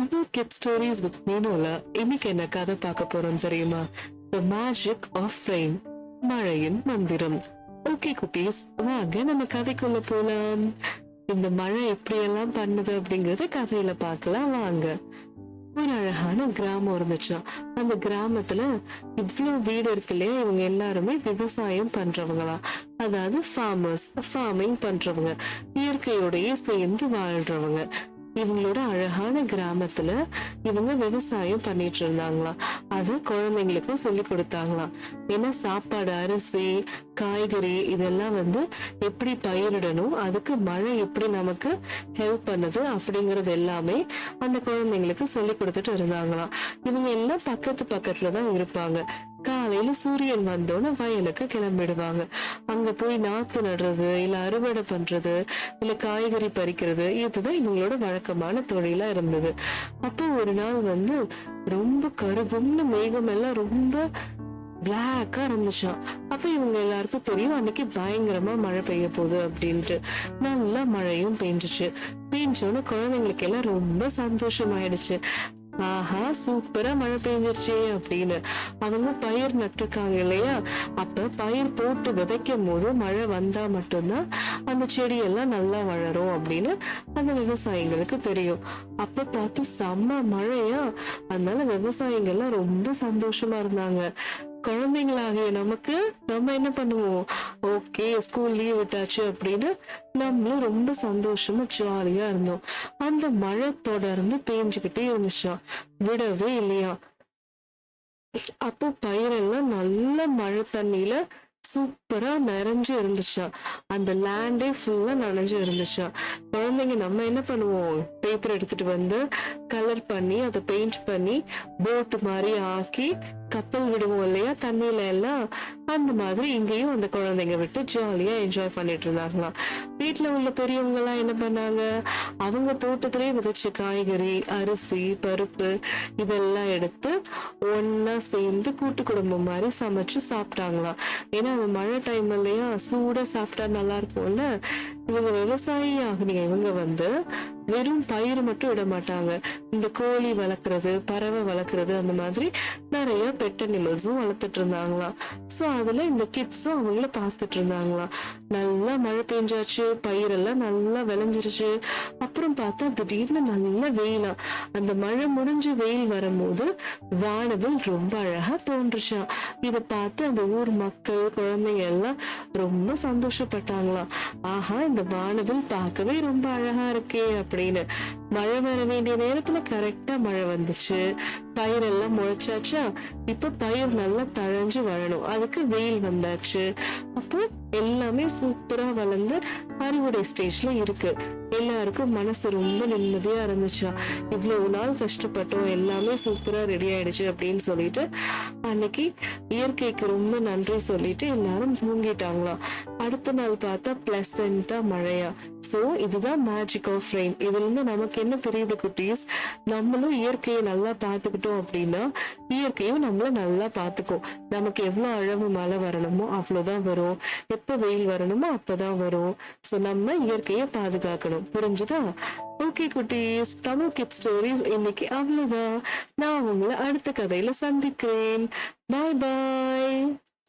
Tamil kit stories with மீனோல இன்னைக்கு என்ன கதை பார்க்க போறோம் தெரியுமா? தி மேஜிக் ஆஃப் ரெயின், மழையின் மந்திரம். ஓகே குட்டீஸ், வாங்க நம்ம கதைக்குள்ள போலாம். இந்த மழை எப்படியெல்லாம் பண்ணுது அப்படிங்கறத கதையில பார்க்கலாம் வாங்க. ஒரு அழகான கிராமம் இருந்துச்சாம். அந்த கிராமத்துல இவ்வளவு வீடு இருக்கு இல்லையா, இவங்க எல்லாருமே விவசாயம் பண்றவங்களா, அதாவது ஃபார்மிங் பண்றவங்க, இயற்கையோடயே சேர்ந்து வாழ்றவங்க. இவங்களோட அழகான கிராமத்துல இவங்க விவசாயம் பண்ணிட்டு இருந்தாங்களாம். அத குழந்தைங்களுக்கும் சொல்லி கொடுத்தாங்களாம். ஏன்னா சாப்பாடு, அரிசி, காய்கறி இதெல்லாம் எப்படி பயிரிடணும், அதுக்கு மழை எப்படி நமக்கு ஹெல்ப் பண்ணுது அப்படிங்கறது எல்லாமே அந்த குழந்தைங்களுக்கு சொல்லி கொடுத்துட்டு இருந்தாங்களாம். இவங்க எல்லாம் பக்கத்து பக்கத்துலதான் இருப்பாங்க. காலையில சூரியன் வந்தோன்னு வயலுக்கு கிளம்பிடுவாங்க. அங்க போய் நாத்து நடுறது, இல்ல அறுவடை பண்றது, இல்ல காய்கறி பறிக்கிறது, இதுதான் இவங்களோட வழக்கமான தொழிலா இருந்தது. அப்போ ஒரு நாள் ரொம்ப கருகும்னு மேகம் எல்லாம் ரொம்ப பிளாக்கா இருந்துச்சாம். அப்ப இவங்க எல்லாருக்கும் தெரியும் அன்னைக்கு பயங்கரமா மழை பெய்ய போகுது அப்படின்ட்டு. நல்லா மழையும் பெஞ்சிச்சு. பெஞ்சோன்னு குழந்தைங்களுக்கு எல்லாம் ரொம்ப சந்தோஷம் ஆயிடுச்சு. ஆஹா, சூப்பரா மழை பெஞ்சிருச்சே அப்படின்னு. அவங்க பயிர் நட்டுருக்காங்க இல்லையா, அப்ப பயிர் போட்டு விதைக்கும் போது மழை வந்தா மட்டும்தான் அந்த செடியெல்லாம் நல்லா வளரும் அப்படின்னு அந்த விவசாயிங்களுக்கு தெரியும். அப்ப பார்த்து செம்ம மழையா, அதனால விவசாயிகள்லாம் ரொம்ப சந்தோஷமா இருந்தாங்க. குழந்தைங்களாகிய நமக்கு நம்ம என்ன பண்ணுவோம், ஓகே ஸ்கூல் லீவ் விட்டாச்சு அப்படின்னு நம்மளும் ரொம்ப சந்தோஷமா ஜாலியா இருந்தோம். அந்த மழை தொடர்ந்து பேஞ்சுக்கிட்டே இருந்துச்சா, விடவே இல்லையா. அப்போ பயிரெல்லாம் நல்ல மழை தண்ணியில சூப்பரா நிறைஞ்சு இருந்துச்சா. அந்த லேண்டே ஃபுல்லா நனைஞ்சு இருந்துச்சா. குழந்தைங்க நம்ம என்ன பண்ணுவோம், பேப்பர் எடுத்துட்டு கலர் பண்ணி அதை பெயிண்ட் பண்ணி போட் மாதிரி ஆக்கி கப்பல் விடுவோம் இல்லையா தண்ணியில எல்லாம். அந்த மாதிரி இங்கேயும் அந்த குழந்தைங்க விட்டு ஜாலியா என்ஜாய் பண்ணிட்டு இருந்தாங்களாம். வீட்டுல உள்ள பெரியவங்க எல்லாம் என்ன பண்ணாங்க, அவங்க தோட்டத்திலேயே விதைச்ச காய்கறி, அரிசி, பருப்பு இதெல்லாம் எடுத்து ஒன்னா சேர்ந்து கூட்டு குடும்பம் மாதிரி சமைச்சு சாப்பிட்டாங்களாம். ஏன்னா அது மழை டைம் இல்லையா, சூடா சாப்பிட்டா நல்லா இருக்கும்ல. இவங்க விவசாயி ஆகுனீங்க, இவங்க வெறும் பயிர் மட்டும் விட மாட்டாங்க. இந்த கோழி வளர்க்கறது, பறவை வளர்க்கறது, அந்த மாதிரி நிறைய பெட் அனிமல்ஸும் வளர்த்துட்டு இருந்தாங்களாம். சோ அதுல இந்த கிட்ஸும் அவங்கள பார்த்துட்டு இருந்தாங்களாம். நல்லா மழை பெஞ்சாச்சு, பயிரெல்லாம் நல்லா விளைஞ்சிருச்சு. அப்புறம் பார்த்தா திடீர்னு நல்ல வெயிலா. அந்த மழை முடிஞ்சு வெயில் வரும்போது வானவில் ரொம்ப அழகா தோன்றுச்சான். இத பார்த்து அந்த ஊர் மக்கள், குழந்தைங்க எல்லாம் ரொம்ப சந்தோஷப்பட்டாங்களாம். ஆஹா, இந்த வானவில் பார்க்கவே ரொம்ப அழகா இருக்கே அப்படின்னு. மழை வர வேண்டிய நேரத்துல கரெக்டா மழை வந்துச்சு. பயிரெல்லாம் முளைச்சாச்சா. இப்ப பயிர் நல்லா தழைஞ்சு வளரணும், அதுக்கு வெயில் வந்தாச்சு. அப்போ எல்லாமே சூப்பரா வளர்ந்து அறுவடை ஸ்டேஜ்ல இருக்கு. எல்லாருக்கும் மனசு ரொம்ப நிம்மதியா இருந்துச்சா. இவ்வளவு நாள் கஷ்டப்பட்டோம், எல்லாமே சூப்பரா ரெடி ஆயிடுச்சு அப்படின்னு சொல்லிட்டு அன்னைக்கு இயற்கைக்கு ரொம்ப நன்றி சொல்லிட்டு எல்லாரும் தூங்கிட்டாங்களாம். அடுத்த நாள் பார்த்தா பிளசண்டா மழையா. சோ இதுதான் மேஜிக் ஆஃப் ரெயின். இதுல இருந்து நமக்கு என்ன தெரியுது குட்டீஸ், நம்மளும் இயற்கையை நல்லா பாத்துக்கிட்டோம் அப்படின்னா இயற்கையும் நம்மள நல்லா பாத்துக்கும். நமக்கு எவ்வளவு அளவு மழை வரணுமோ அவ்வளவுதான் வரும், எப்ப வெயில் வரணுமோ அப்பதான் வரும். சோ நம்ம இயற்கையை பாதுகாக்கணும், புரிஞ்சுதா? ஓகே குட்டீஸ், தமிழ் கிட் ஸ்டோரிஸ் இன்னைக்கு அவ்வளவுதான். நான் உங்களை அடுத்த கதையில சந்திக்கிறேன். பாய் பாய்.